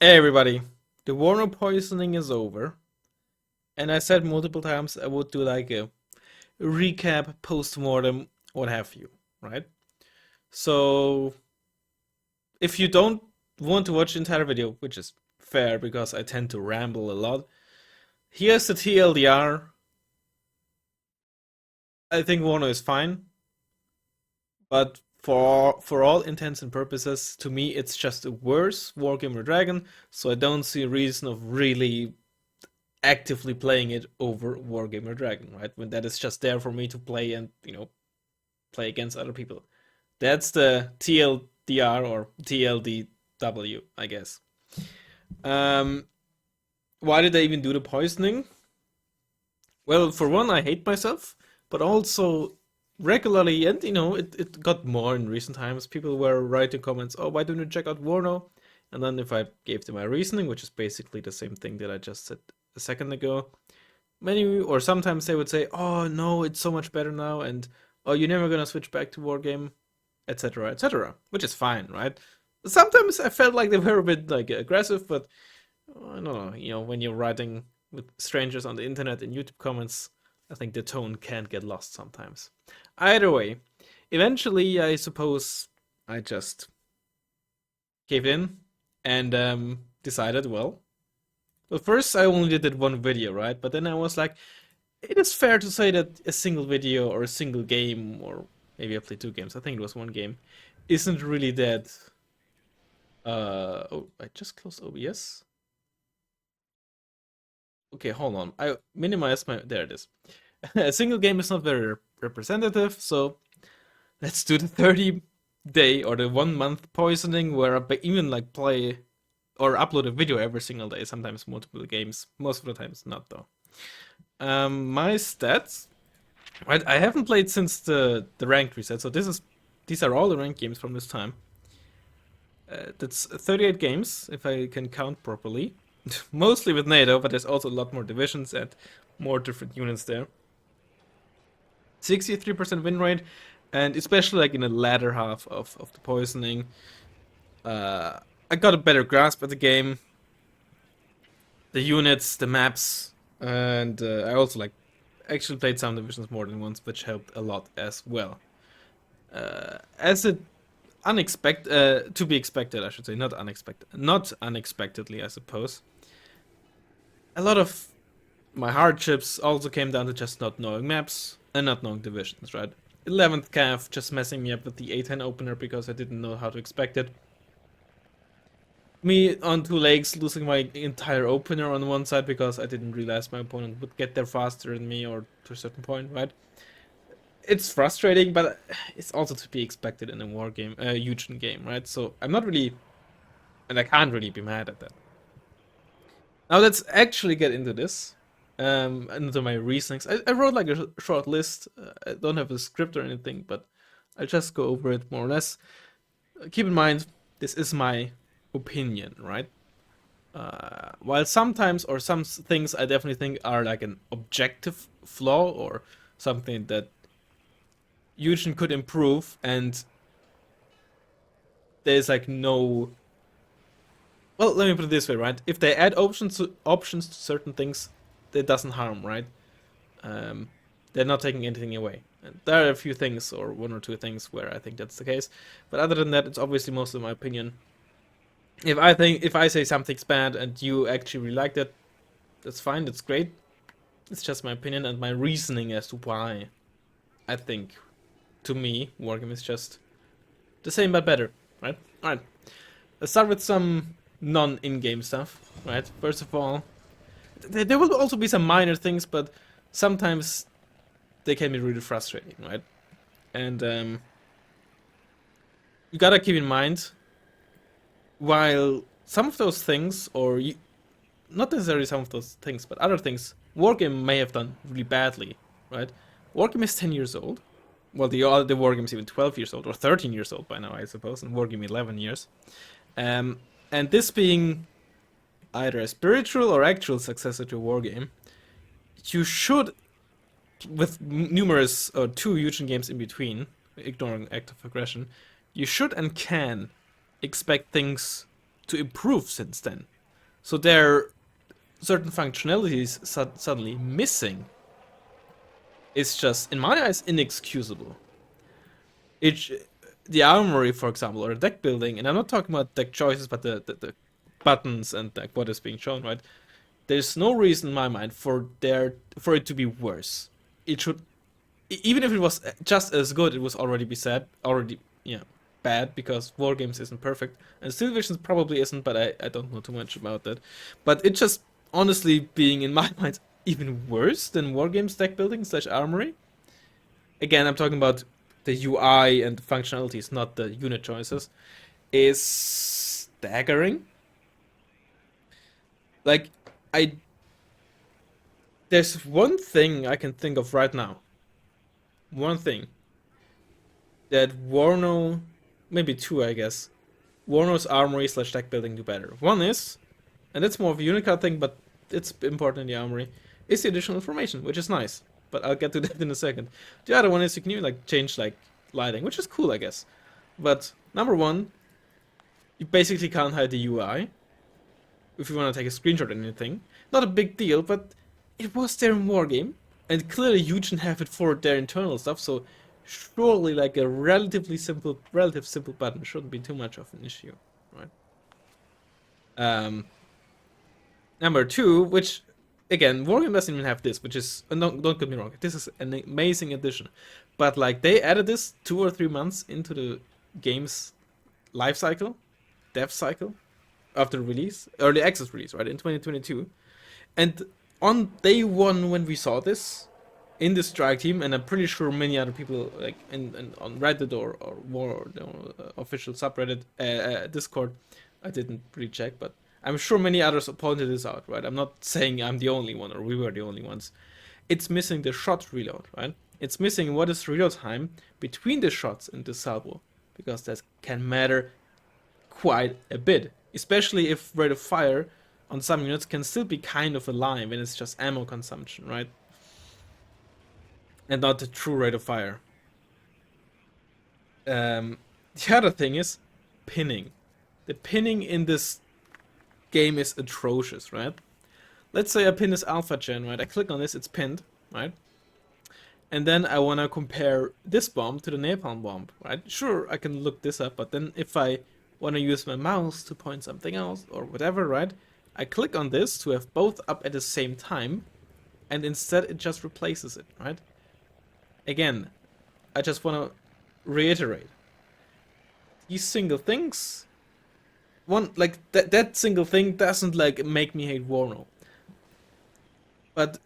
Hey everybody, the WARNO poisoning is over, and I said multiple times I would do like a recap, post-mortem, what have you, right? So, if you don't want to watch the entire video, which is fair because I tend to ramble a lot, here's the TLDR. I think WARNO is fine, but for all intents and purposes, to me it's just a worse Wargamer Dragon, so I don't see a reason of really actively playing it over Wargamer Dragon, right? When that is just there for me to play and, play against other people. That's the TLDR or TLDW, I guess. Um, why did I even do the poisoning? Well, for one, I hate myself, but also regularly, and it got more in recent times. People were writing comments, oh, why don't you check out Warno? And then if I gave them my reasoning, which is basically the same thing that I just said a second ago, many or sometimes they would say, "Oh no, it's so much better now," and "Oh, you're never gonna switch back to Wargame," etc., etc., which is fine, right? Sometimes I felt like they were a bit like aggressive, but I don't know. When you're writing with strangers on the internet in YouTube comments, I think the tone can get lost sometimes. Either way, eventually, I suppose I just gave in and decided, well, first I only did one video, right? But then I was like, it is fair to say that a single video or a single game, or maybe I played two games, I think it was one game, isn't really that. Oh, I just closed OBS. Okay, hold on. I minimized my. There it is. A single game is not very representative, so let's do the 30-day or the 1 month poisoning where I even like play or upload a video every single day, sometimes multiple games, most of the times not though. My stats. Right, I haven't played since the ranked reset, so these are all the ranked games from this time. That's 38 games if I can count properly, mostly with NATO, but there's also a lot more divisions and more different units there. 63% win rate, and especially like in the latter half of the poisoning, I got a better grasp of the game, the units, the maps, and I also like actually played some divisions more than once, which helped a lot as well. As it unexpected, to be expected, I should say, not unexpectedly, I suppose. A lot of my hardships also came down to just not knowing maps and not knowing divisions, right? 11th Cav just messing me up with the A10 opener because I didn't know how to expect it. Me on two legs losing my entire opener on one side because I didn't realize my opponent would get there faster than me or to a certain point, right? It's frustrating, but it's also to be expected in a war game, a huge game, right? So I'm not really, and I can't really be mad at that. Now let's actually get into this, into my reasonings. I wrote like a short list. I don't have a script or anything, but I'll just go over it more or less. Keep in mind, this is my opinion, right? While sometimes or some things I definitely think are like an objective flaw or something that Eugen could improve, and there's like no. Well, let me put it this way, right? If they add options to certain things, that doesn't harm, right? Um, they're not taking anything away. And there are a few things, or one or two things, where I think that's the case. But other than that, it's obviously mostly my opinion. If I say something's bad and you actually really liked it, that's fine. That's great. It's just my opinion and my reasoning as to why I think, to me, Wargame is just the same but better, right? All right. Let's start with some non-in-game stuff, right? First of all, there will also be some minor things, but sometimes they can be really frustrating, right? And you gotta keep in mind, while some of those things, not necessarily some of those things, but other things, Wargame may have done really badly, right? Wargame is 10 years old. Well, the Wargame is even 12 years old, or 13 years old by now, I suppose, and Wargame 11 years. Um, and this being either a spiritual or actual successor to a wargame, you should, with numerous or two Eugen games in between, ignoring active aggression, you should and can expect things to improve since then. So there are certain functionalities suddenly missing. It's just, in my eyes, inexcusable. It, the armory, for example, or deck building, and I'm not talking about deck choices, but the buttons and like what is being shown, right? There's no reason in my mind for it to be worse. It should, even if it was just as good, it was already be said already, yeah, bad, because War Games isn't perfect, and Steel Visions probably isn't, but I don't know too much about that. But it just honestly being in my mind even worse than War Games deck building slash armory. Again, I'm talking about the UI and the functionalities, not the unit choices, is staggering. Like, I there's one thing I can think of right now. One thing that WARNO, maybe two, I guess. WARNO's armory slash deck building do better. One is, and that's more of a Unicard thing, but it's important in the armory, is the additional information, which is nice. But I'll get to that in a second. The other one is you can even like change like lighting, which is cool, I guess. But number one, you basically can't hide the UI if you want to take a screenshot or anything. Not a big deal, but it was there in Wargame, and clearly you didn't have it for their internal stuff, so surely like a relative simple button shouldn't be too much of an issue, right? Um, Number two, which again, Wargame doesn't even have this, which is don't get me wrong, this is an amazing addition, but like they added this 2 or 3 months into the game's life cycle, dev cycle, after release, early access release, right in 2022, and on day one when we saw this in the strike team, and I'm pretty sure many other people like in on Reddit or War official subreddit Discord, I didn't really check, but I'm sure many others pointed this out, right? I'm not saying I'm the only one or we were the only ones. It's missing the shot reload, right? It's missing what is reload time between the shots in the salvo, because that can matter quite a bit, especially if rate of fire on some units can still be kind of a lie when it's just ammo consumption, right? And not the true rate of fire. The other thing is pinning. The pinning in this game is atrocious, right? Let's say I pin this alpha gen, right? I click on this, it's pinned, right? And then I want to compare this bomb to the napalm bomb, right? Sure, I can look this up, but then if I want to use my mouse to point something else or whatever, right? I click on this to have both up at the same time, and instead it just replaces it, right? Again, I just want to reiterate. These single things, one, like, that single thing doesn't, like, make me hate WARNO. But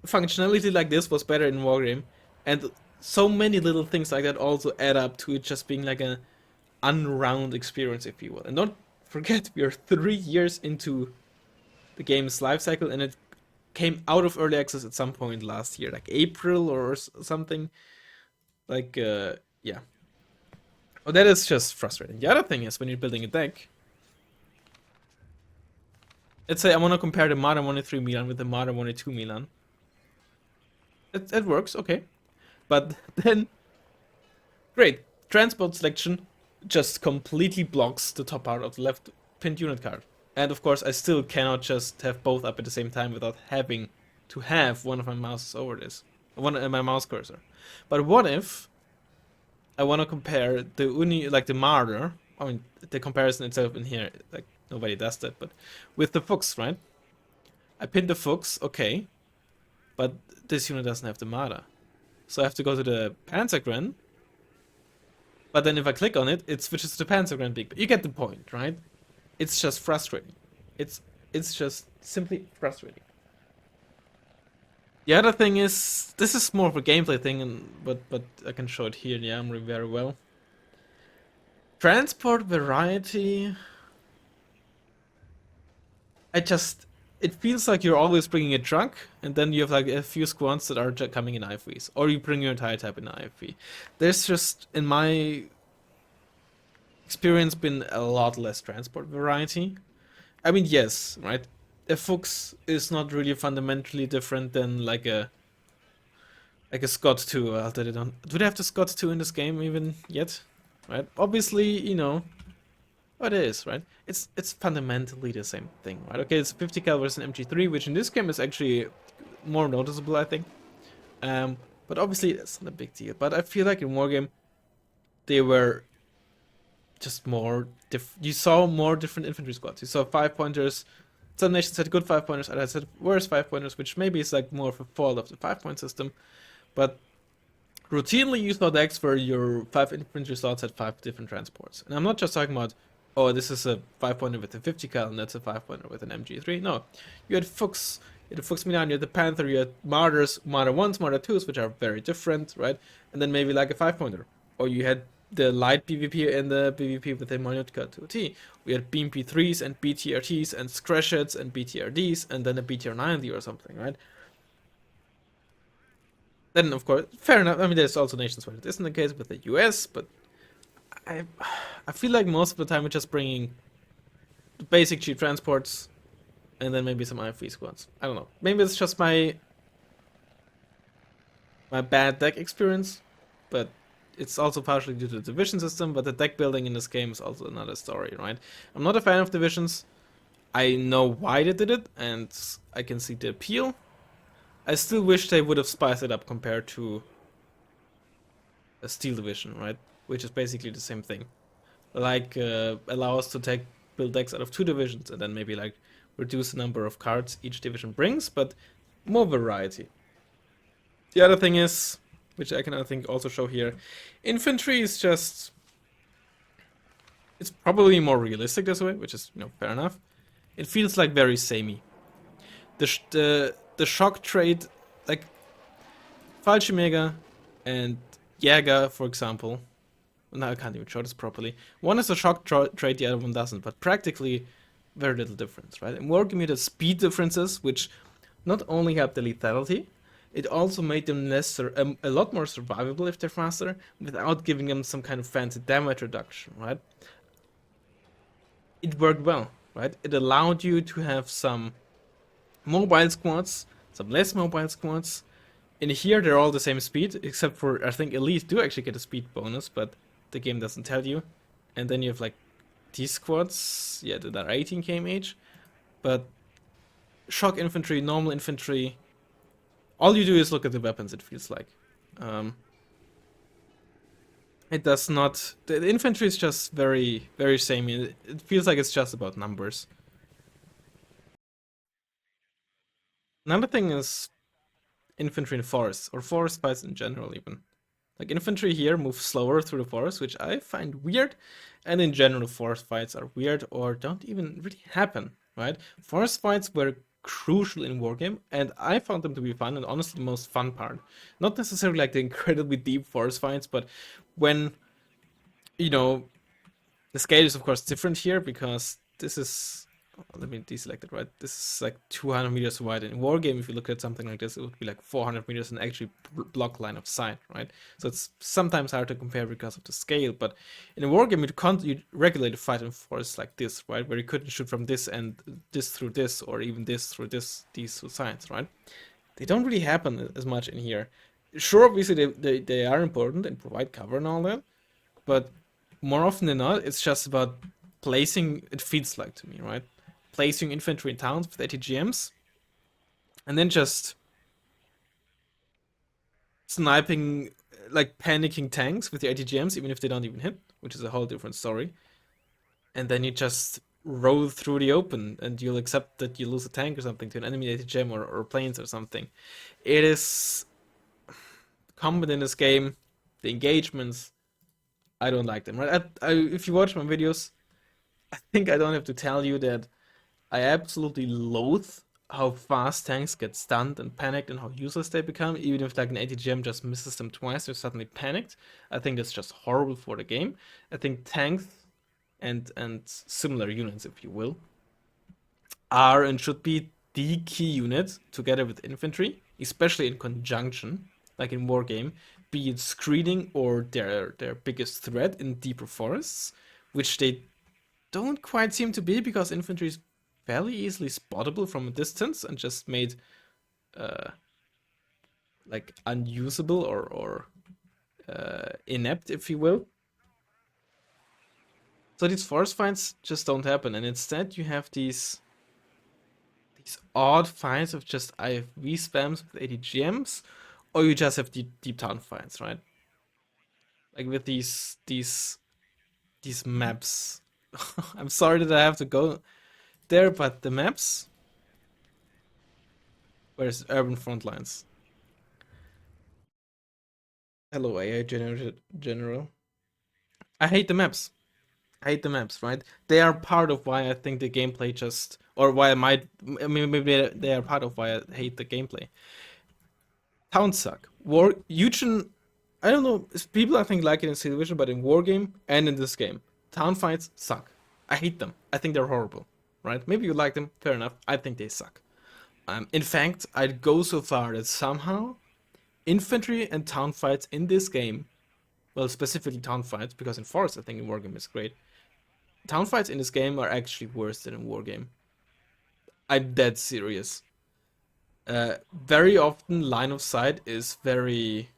functionality like this was better in Wargame, and so many little things like that also add up to it just being like an unround experience, if you will. And don't forget, we are 3 years into the game's life cycle, and it came out of early access at some point last year, like April or something. Like, yeah. Oh, that is just frustrating. The other thing is when you're building a deck, let's say I want to compare the Modern 1.3 Milan with the Modern 1.2 Milan. It works, okay. But then, great. Transport selection just completely blocks the top part of the left pinned unit card. And of course, I still cannot just have both up at the same time without having to have one of my mouses over this. My mouse cursor. But what if I want to compare the Martyr, I mean, the comparison itself in here, like, nobody does that, but with the Fuchs, right? I pin the Fuchs, okay, but this unit doesn't have the Martyr. So I have to go to the Panzergren, but then if I click on it, it switches to the Panzergren Big. You get the point, right? It's just frustrating. It's just simply frustrating. The other thing is, this is more of a gameplay thing, but I can show it here in the armory very well. Transport variety. It feels like you're always bringing a truck, and then you have like a few squads that are coming in IFVs, or you bring your entire type in IFV. There's just, in my experience, been a lot less transport variety. I mean, yes, right? A Fuchs is not really fundamentally different than like a Scott 2. Do they have the Scott 2 in this game even yet? Right? Obviously, you know, Oh, it is, right? It's fundamentally the same thing, right? Okay, it's 50 cal versus an MG3, which in this game is actually more noticeable, I think. Um, but obviously that's not a big deal. But I feel like in Wargame they were just more you saw more different infantry squads. You saw 5 pointers. Some nations had good 5 pointers, others had worse 5 pointers, which maybe is like more of a fault of the 5 point system. But routinely you saw decks where your 5 infantry slots had 5 different transports. And I'm not just talking about, oh, this is a 5 pointer with a 50 cal and that's a 5 pointer with an MG3. No. You had Fuchs, you had Fuchs Milan, you had the Panther, you had Martyrs, Martyr 1s, Martyr 2s, which are very different, right? And then maybe like a 5 pointer. Or you had the light PvP and the PvP with the Monutka 2T. We had BMP3s and BTRTs and Screshets and BTRDs and then a BTR90 or something, right? Then, of course, fair enough. I mean, there's also nations where it isn't the case with the US, but I, I feel like most of the time we're just bringing the basic cheap transports and then maybe some IFV squads. I don't know. Maybe it's just my bad deck experience, but it's also partially due to the division system. But the deck building in this game is also another story, right? I'm not a fan of divisions. I know why they did it, and I can see the appeal. I still wish they would have spiced it up compared to a steel division, right? Which is basically the same thing. Like allow us to take build decks out of 2 divisions and then maybe like reduce the number of cards each division brings, but more variety. The other thing is, which I can I think also show here, infantry is just it's probably more realistic this way, which is fair enough. It feels like very samey. The shock trade like Fallschirmjäger and Jäger, for example. No, I can't even show this properly. One is a shock trade, the other one doesn't, but practically very little difference, right? And Wargame had speed differences, which not only helped the lethality, it also made them a lot more survivable if they're faster, without giving them some kind of fancy damage reduction, right? It worked well, right? It allowed you to have some mobile squads, some less mobile squads. In here, they're all the same speed, except for I think Elite do actually get a speed bonus, but the game doesn't tell you. And then you have like these squads, yeah, that are 18 kmh, but shock infantry, normal infantry, all you do is look at the weapons. It feels like it does not. The infantry is just very, very samey. It feels like it's just about numbers. Another thing is infantry in forests or forest fights in general, even. Like infantry here moves slower through the forest, which I find weird, and in general forest fights are weird or don't even really happen, right? Forest fights were crucial in Wargame, and I found them to be fun and honestly the most fun part. Not necessarily like the incredibly deep forest fights, but when, you know, the scale is of course different here because this is let me deselect it, right? This is like 200 meters wide. In Wargame, if you look at something like this, it would be like 400 meters and actually block line of sight, right? So it's sometimes hard to compare because of the scale, but in a Wargame, you regulate a fight in force like this, right? Where you couldn't shoot from this and this through this, or even this through this, these two sides, right? They don't really happen as much in here. Sure, obviously they are important and provide cover and all that, but more often than not, it's just about placing, it feels like to me, right? Placing infantry in towns with ATGMs, and then just sniping, like panicking tanks with the ATGMs, even if they don't even hit, which is a whole different story. And then you just roll through the open, and you'll accept that you lose a tank or something to an enemy ATGM or planes or something. It is common in this game. The engagements, I don't like them. Right? If you watch my videos, I think I don't have to tell you that I absolutely loathe how fast tanks get stunned and panicked and how useless they become. Even if like an ATGM just misses them twice, they're suddenly panicked. I think that's just horrible for the game. I think tanks and similar units, if you will, are and should be the key unit together with infantry, especially in conjunction, like in Wargame, be it screening or their biggest threat in deeper forests, which they don't quite seem to be because infantry is fairly easily spottable from a distance and just made uh, like unusable or inept, if you will. So these force fights just don't happen, and instead you have these odd fights of just IFV spams with ADGMs, or you just have deep town fights, right? Like with these maps. I'm sorry that I have to go there, but the maps, where's urban frontlines? Hello, AI general. I hate the maps. I hate the maps, right? They are part of why I think the gameplay just, or why I might, I mean, maybe they are part of why I hate the gameplay. Towns suck. I don't know, people I think like it in Civilization, but in Wargame and in this game, town fights suck. I hate them. I think they're horrible, right? Maybe you like them, fair enough. I think they suck. In fact, I'd go so far that somehow infantry and town fights in this game, well, specifically town fights, because in Forest I think in Wargame is great. Town fights in this game are actually worse than in Wargame. I'm dead serious. Very often, line of sight is very.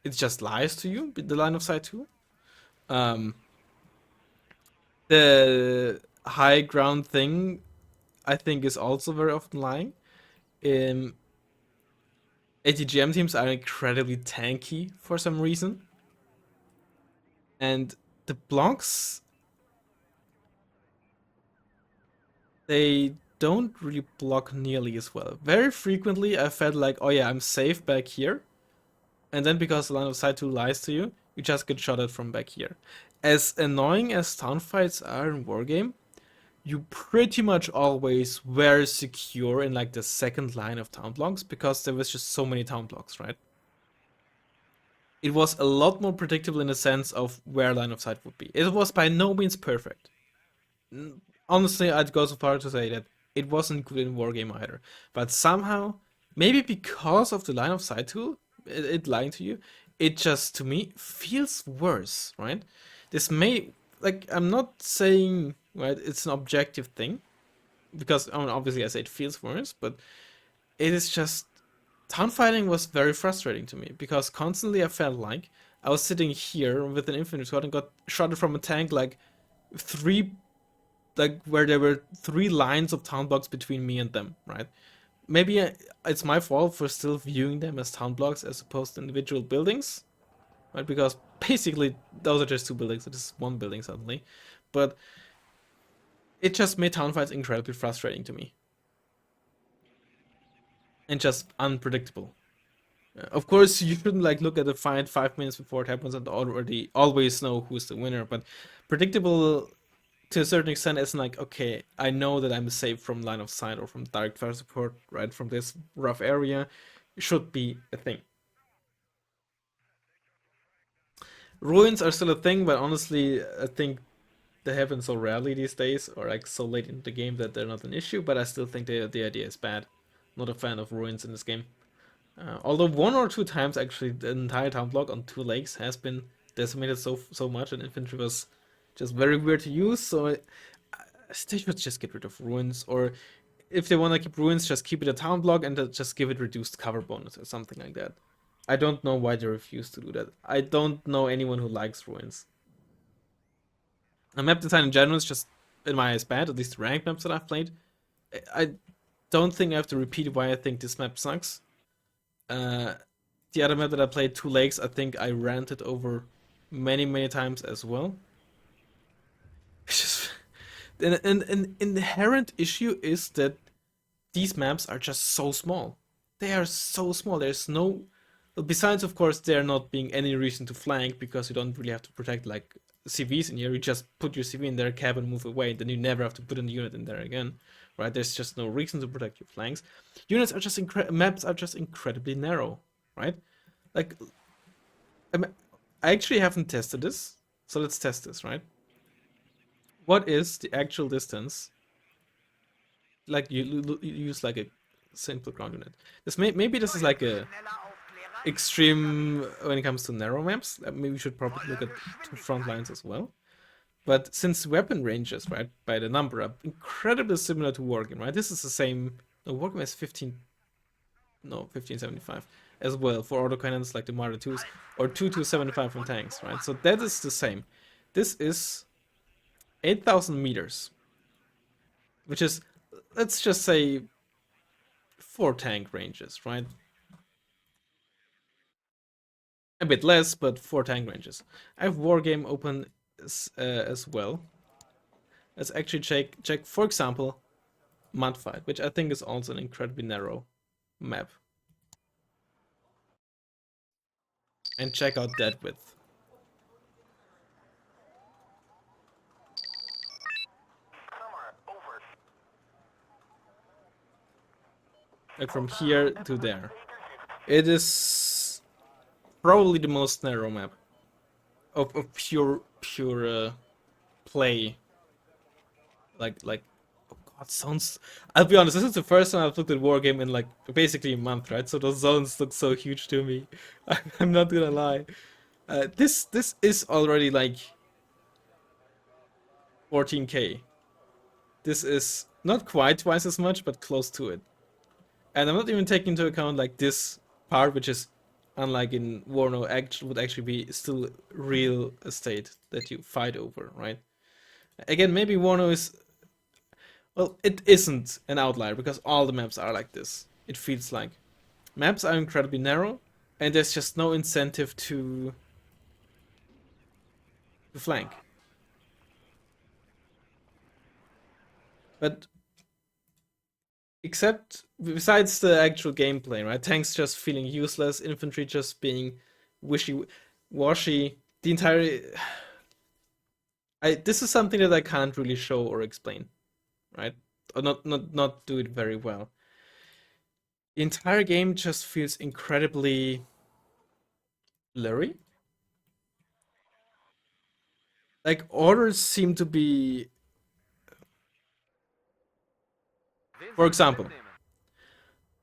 It just lies to you, the line of sight too. Um, the high ground thing, I think, is also very often lying. ATGM teams are incredibly tanky for some reason, and the blocks, they don't really block nearly as well. Very frequently, I felt like, oh yeah, I'm safe back here, and then because the line of sight 2 lies to you, you just get shot at from back here. As annoying as town fights are in Wargame, you pretty much always were secure in like the second line of town blocks because there was just so many town blocks, right? It was a lot more predictable in the sense of where line of sight would be. It was by no means perfect. Honestly, I'd go so far to say that it wasn't good in Wargame either. But somehow, maybe because of the line of sight tool, it lying to you, it just to me feels worse, right? This may, like, I'm not saying, right, it's an objective thing, because I mean, obviously I say it feels worse, but it is just town fighting was very frustrating to me because constantly I felt like I was sitting here with an infantry squad and got shot from a tank like three, like where there were three lines of town blocks between me and them, right? Maybe it's my fault for still viewing them as town blocks as opposed to individual buildings, right? Because basically those are just two buildings, it is one building suddenly. But it just made town fights incredibly frustrating to me and just unpredictable. Of course, you shouldn't like look at the fight 5 minutes before it happens and already always know who's the winner. But predictable to a certain extent isn't like, okay, I know that I'm safe from line of sight or from direct fire support, right? From this rough area, should be a thing. Ruins are still a thing, but honestly, I think they happen so rarely these days, or like so late in the game that they're not an issue. But I still think the idea is bad. Not a fan of ruins in this game. Although one or two times actually the entire town block on two lakes has been decimated so much, and infantry was just very weird to use. So they should just get rid of ruins, or if they want to keep ruins, just keep it a town block and just give it reduced cover bonus or something like that. I don't know why they refuse to do that. I don't know anyone who likes ruins. A map design in general is just, in my eyes, bad. At least the ranked maps that I've played. I don't think I have to repeat why I think this map sucks. Uh, the other map that I played, Two Lakes, I think I ranted over many times as well. It's just an inherent issue is that these maps are just so small. They are so small. There's no, well, besides of course there not being any reason to flank because you don't really have to protect like CVs in here. You just put your CV in their cab and move away. Then you never have to put a unit in there again, right? There's just no reason to protect your flanks. Units are just maps are just incredibly narrow, right? Like I actually haven't tested this, so let's test this, right? What is the actual distance? Like you use like a simple ground unit. Maybe this is like a extreme when it comes to narrow maps. Maybe we should probably look at two front lines as well. But since weapon ranges, right, by the number are incredibly similar to Wargame, right? This is the same. No, Wargame has 1575 as well for autocannons like the Marder 2s or 2275 from tanks, right? So that is the same. This is 8,000 meters, which is, let's just say, 4 tank ranges, right? A bit less, but 4 tank ranges. I have Wargame open as well. Let's actually check, for example, Mudfight, which I think is also an incredibly narrow map. And check out that width. Like from here to there. It is probably the most narrow map of pure play. Like oh god, sounds. I'll be honest, this is the first time I've looked at Wargame in like basically a month, right? So those zones look so huge to me. I'm not gonna lie. This is already like 14K. This is not quite twice as much, but close to it. And I'm not even taking into account like this part, which is unlike in WARNO, would actually be still real estate that you fight over, right? Again, maybe WARNO is, well, it isn't an outlier because all the maps are like this. It feels like maps are incredibly narrow, and there's just no incentive to flank. But except besides the actual gameplay, right? Tanks just feeling useless, infantry just being wishy-washy. The entire this is something that I can't really show or explain, right? Or not do it very well. The entire game just feels incredibly blurry. Like orders seem to be, for example,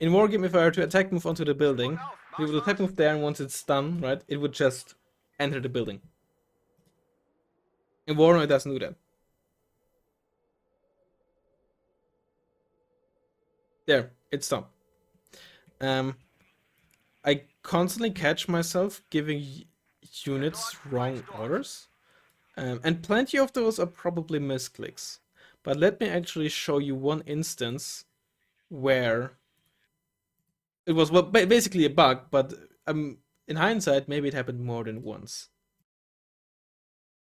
in Wargame, if I were to attack move onto the building, we would attack move there, and once it's done, right, it would just enter the building. In WARNO, it doesn't do that. There, it's done. I constantly catch myself giving units wrong orders, and plenty of those are probably misclicks. But let me actually show you one instance where it was, well, basically a bug, but in hindsight, maybe it happened more than once.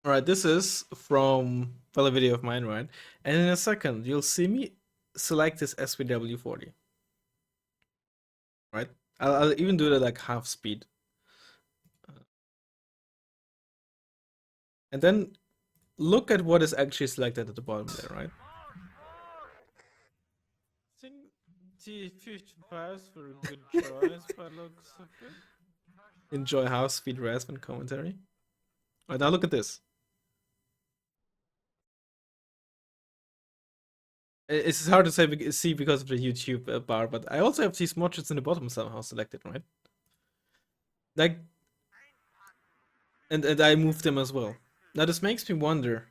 Alright, this is from, well, a video of mine, right? And in a second, you'll see me select this SVW40. Right? I'll even do it like half speed. And then look at what is actually selected at the bottom there, right? I think T55 for a good choice, but looks good. Enjoy half speed Razzmann commentary. Alright, now look at this. It's hard to see because of the YouTube bar, but I also have these modules in the bottom somehow selected, right? Like, and I moved them as well. Now this makes me wonder,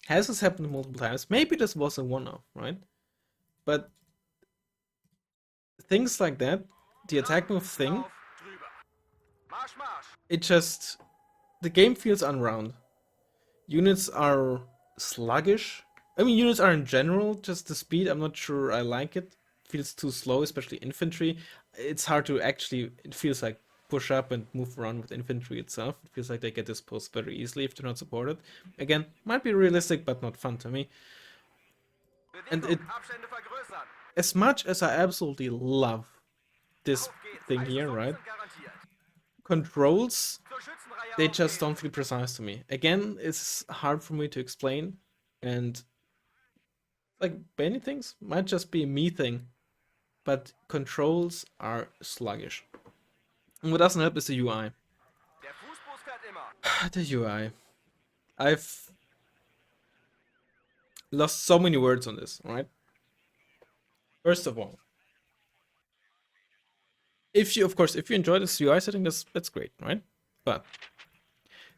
has this happened multiple times? Maybe this was a one-off, right? But things like that, the attack move thing, it just, the game feels unround. Units are sluggish. I mean, units are in general, just the speed, I'm not sure I like it. Feels too slow, especially infantry. It's hard to actually, it feels like push up and move around with infantry itself. It feels like they get disposed very easily if they're not supported. Again, might be realistic, but not fun to me. And it, as much as I absolutely love this thing here, right? Controls, they just don't feel precise to me. Again, it's hard for me to explain, and like many things might just be a me thing, but controls are sluggish. And what doesn't help is the UI. The UI. I've lost so many words on this, right? First of all, if you enjoy this UI setting, that's great, right? But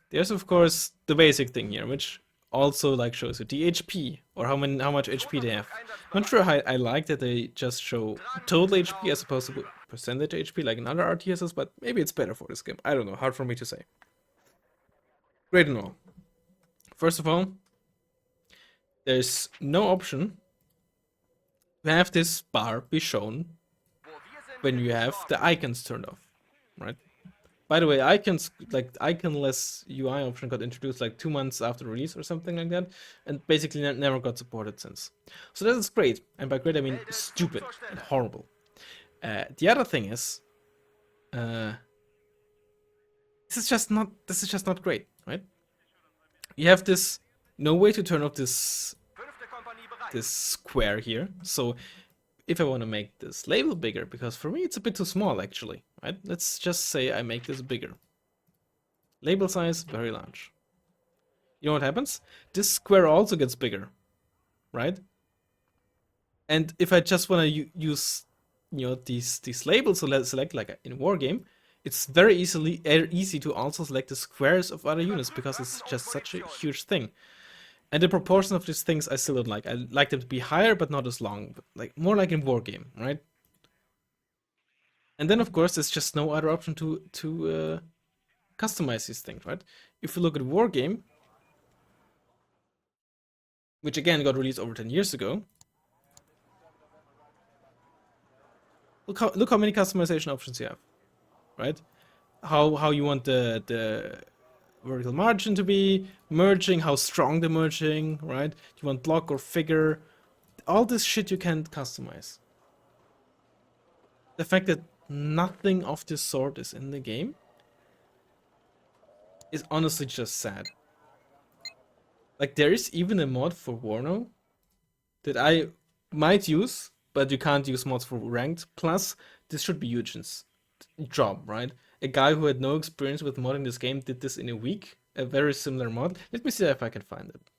there's of course the basic thing here, which also like shows you the HP or how much HP they have. Not sure how I like that they just show total HP as opposed to percentage HP like in other RTSs, but maybe it's better for this game. I don't know, hard for me to say. Great and all. First of all, there's no option to have this bar be shown when you have the icons turned off, right? By the way, icons, like iconless UI option got introduced like 2 months after release or something like that, and basically never got supported since. So that is great, and by great I mean stupid and horrible. The other thing is, uh, this is just not great, right? You have this no way to turn off this square here. So if I want to make this label bigger, because for me it's a bit too small actually, right? Let's just say I make this bigger. Label size, very large. You know what happens? This square also gets bigger, right? And if I just want to use, these labels, so let's select like in a war game, it's very easy to also select the squares of other units because it's just such a huge thing. And the proportion of these things I still don't like. I like them to be higher, but not as long. Like more like in war game, right? And then of course there's just no other option to customize these things, right? If you look at war game, which again got released over 10 years ago, look how many customization options you have, right? How you want the vertical margin to be, merging, how strong the merging, right? You want block or figure, all this shit you can't customize. The fact that nothing of this sort is in the game is honestly just sad. Like there is even a mod for WARNO that I might use, but you can't use mods for ranked. Plus, this should be Eugen's job, right? A guy who had no experience with modding this game did this in a week. A very similar mod. Let me see if I can find it.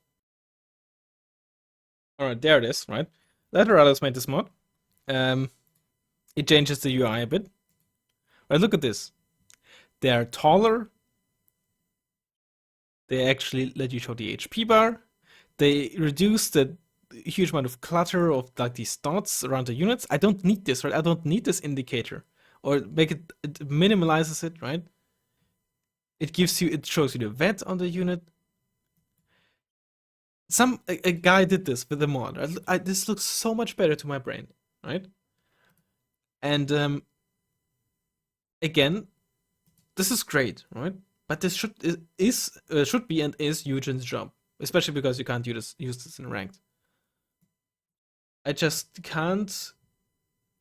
Alright, there it is, right? Lateralis made this mod. It changes the UI a bit. Right, look at this. They are taller. They actually let you show the HP bar. They reduce the huge amount of clutter of like these dots around the units. I don't need this, right? I don't need this indicator. Or make it minimalizes it, right? It shows you the vet on the unit. A guy did this with the mod. This looks so much better to my brain, right? And again, this is great, right? But this should be and is Eugen's job, especially because you can't use this in ranked. I just can't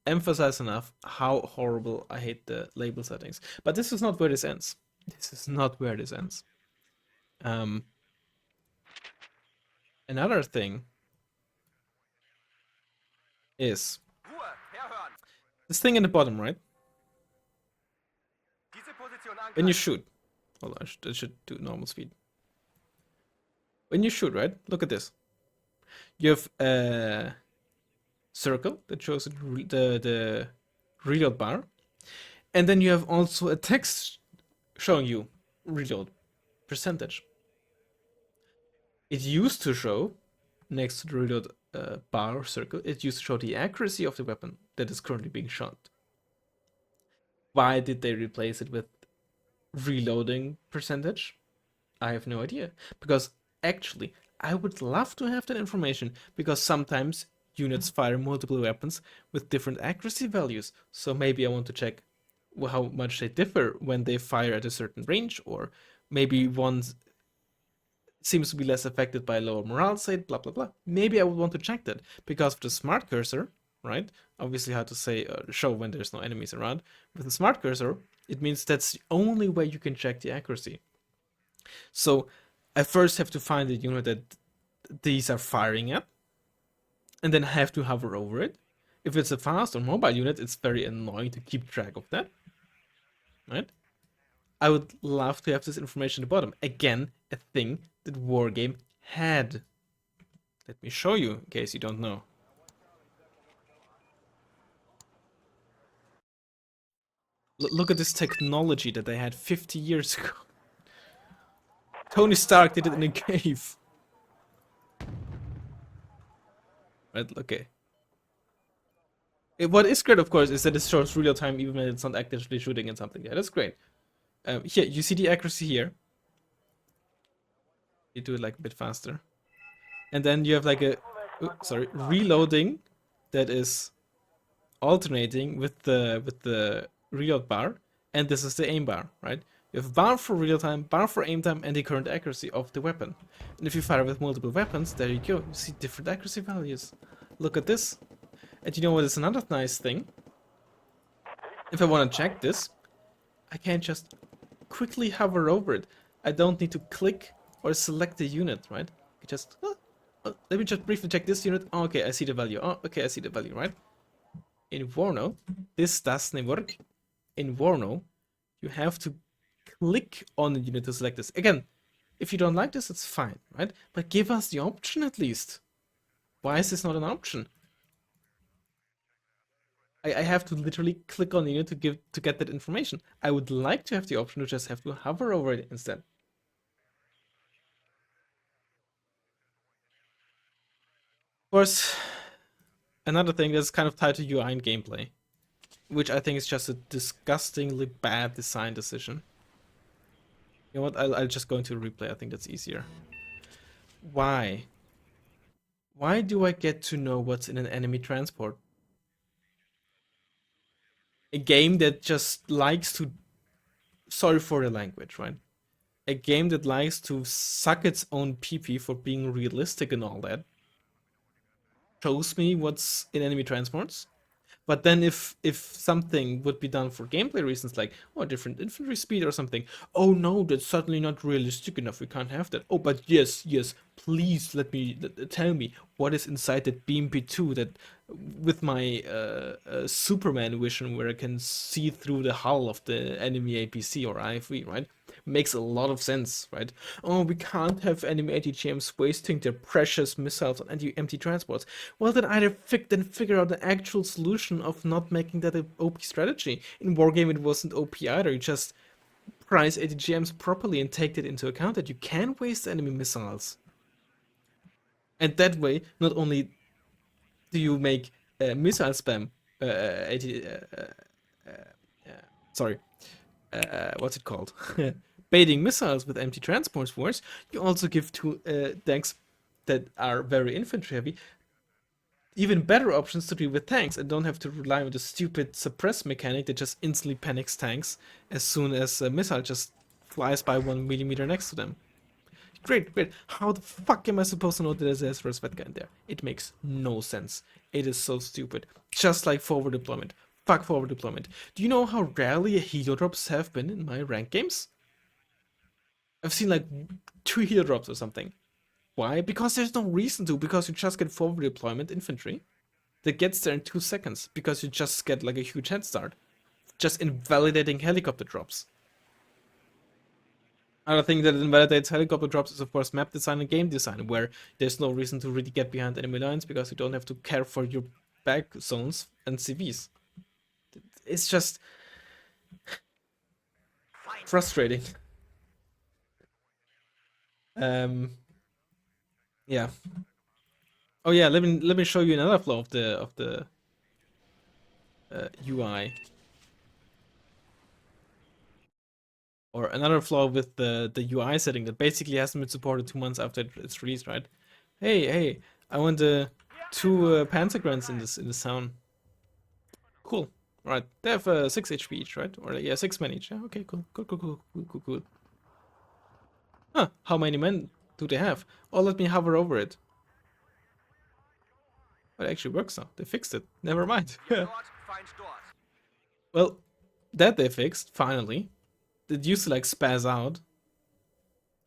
emphasize enough how horrible I hate the label settings. But this is not where this ends. This is not where this ends. Another thing is this thing in the bottom, right? When you shoot, hold on, I should do normal speed. When you shoot, right? Look at this. You have a circle that shows the reload bar, and then you have also a text showing you reload percentage. It used to show next to the reload bar or circle, it used to show the accuracy of the weapon that is currently being shot. Why did they replace it with reloading percentage? I have no idea. Because actually, I would love to have that information because sometimes units fire multiple weapons with different accuracy values. So maybe I want to check how much they differ when they fire at a certain range, or maybe one seems to be less affected by lower morale state, blah blah blah. Maybe I would want to check that because of the smart cursor, right? Obviously, how to say show when there's no enemies around. With the smart cursor, it means that's the only way you can check the accuracy. So I first have to find the unit that these are firing at, and then have to hover over it. If it's a fast or mobile unit, it's very annoying to keep track of that, right? I would love to have this information at the bottom. Again, a thing that Wargame had. Let me show you in case you don't know. Look at this technology that they had 50 years ago. Tony Stark did it in a cave. Right, okay. What is great, of course, is that it shows real time even when it's not actively shooting and something. Yeah, that's great. Here, you see the accuracy here. You do it like a bit faster. and then you have like a reloading that is alternating with the reload bar, and this is the aim bar, right? You have bar for real time, bar for aim time, and the current accuracy of the weapon. And if you fire with multiple weapons, there you go. You see different accuracy values. Look at this. And you know what is another nice thing? If I want to check this, I can just quickly hover over it. I don't need to click or select the unit, right? I just let me just briefly check this unit. Oh, okay, I see the value. Oh, okay, I see the value, right? In WARNO, this doesn't work. In WARNO, you have to click on the unit to select this. Again, if you don't like this, it's fine, right? But give us the option at least. Why is this not an option? I have to literally click on the unit to get that information. I would like to have the option to just have to hover over it instead. Of course, another thing that's kind of tied to UI and gameplay, which I think is just a disgustingly bad design decision. You know what? I'll just go into replay. I think that's easier. Why? Why do I get to know what's in an enemy transport? A game that just likes to, sorry for the language, right? A game that likes to suck its own pee-pee for being realistic and all that shows me what's in enemy transports. But then if something would be done for gameplay reasons, like, oh, different infantry speed or something, oh no, that's certainly not realistic enough, we can't have that. Oh, but yes, please tell me what is inside that BMP2 that with my Superman vision where I can see through the hull of the enemy APC or IFV, right? Makes a lot of sense, right? Oh, we can't have enemy ATGMs wasting their precious missiles on empty transports. Well, then either figure out the actual solution of not making that an OP strategy. In Wargame, it wasn't OP either. You just price ATGMs properly and take that into account that you can waste enemy missiles. And that way, not only do you make missile spam, sorry, what's it called? Baiting missiles with empty transports worse, you also give to tanks that are very infantry heavy even better options to deal with tanks and don't have to rely on the stupid suppress mechanic that just instantly panics tanks as soon as a missile just flies by 1 millimeter next to them. Great. How the fuck am I supposed to know that there's a Svedka in there? It makes no sense. It is so stupid. Just like forward deployment. Fuck forward deployment. Do you know how rarely helo drops have been in my rank games? I've seen like 2 helo drops or something. Why? Because there's no reason to, because you just get forward deployment infantry that gets there in 2 seconds, because you just get like a huge head start. Just invalidating helicopter drops. Another thing that invalidates helicopter drops is of course map design and game design, where there's no reason to really get behind enemy lines because you don't have to care for your back zones and CVs. It's just frustrating. Yeah. Oh yeah, let me show you another flaw of the UI. Or another flaw with the UI setting that basically hasn't been supported 2 months after it's released, right? Hey, I want two Panzergrunts in this town. Cool. Right. They have 6 HP each, right? Or yeah, 6 men each. Yeah, okay, cool. Huh, how many men do they have? Oh, let me hover over it. Oh, it actually works now. They fixed it. Never mind. Well, that they fixed, finally. It used to like spaz out.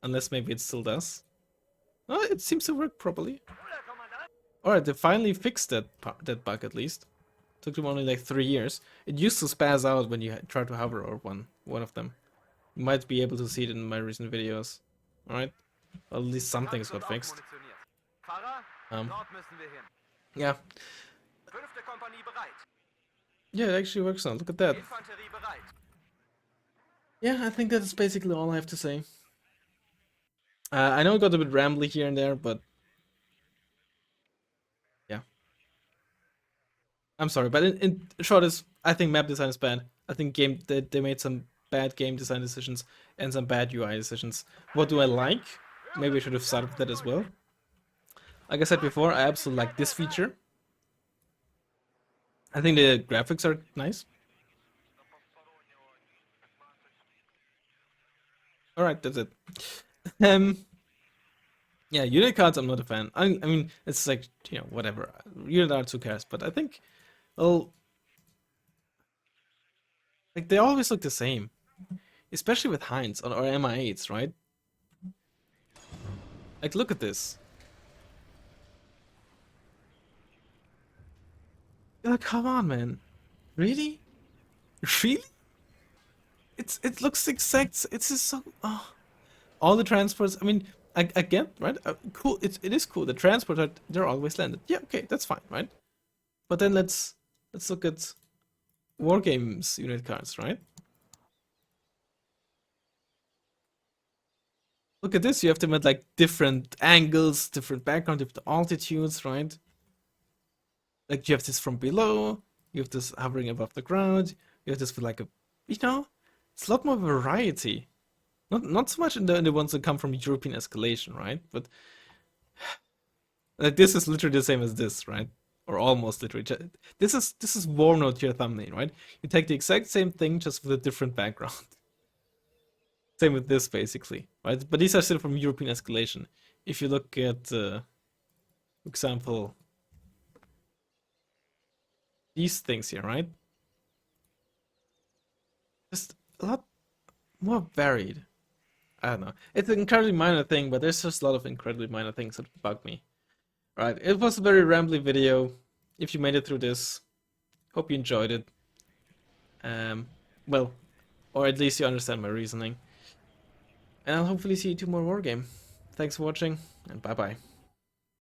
Unless maybe it still does. Oh, it seems to work properly. Alright, they finally fixed that bug at least. Took them only like 3 years. It used to spaz out when you try to hover over one of them. You might be able to see it in my recent videos. Alright? Well, at least something's got fixed. Yeah. Yeah, it actually works now. Look at that. Yeah, I think that's basically all I have to say. I know it got a bit rambly here and there, but yeah. I'm sorry, but in short, I think map design is bad. I think they made some bad game design decisions and some bad UI decisions. What do I like? Maybe I should have started with that as well. Like I said before, I absolutely like this feature. I think the graphics are nice. All right, that's it. Um, yeah, unit cards I'm not a fan. I mean, it's like whatever. Unit cards, who cares? But I think, well, like they always look the same, especially with Heinz or MI8s, right? Like look at this. Like, come on, man. Really? Really? It looks exact. It's just so. Oh. All the transports. I mean, I get right. Cool. It is cool. The transports they're always landed. Yeah. Okay. That's fine, right? But then let's look at war games unit cards, right? Look at this. You have them at like different angles, different background, different altitudes, right? Like you have this from below. You have this hovering above the ground. You have this with like a, you know, it's a lot more variety. Not so much in the ones that come from European escalation, right? But like this is literally the same as this, right? Or almost literally. This is WARNO to your thumbnail, right? You take the exact same thing just with a different background. Same with this basically, right? But these are still from European escalation. If you look at, for example, these things here, right? Just a lot more varied. I don't know. It's an incredibly minor thing, but there's just a lot of incredibly minor things that bug me. Right, it was a very rambly video. If you made it through this, hope you enjoyed it. Um, well, or at least you understand my reasoning. And I'll hopefully see you tomorrow war game. Thanks for watching, and bye bye.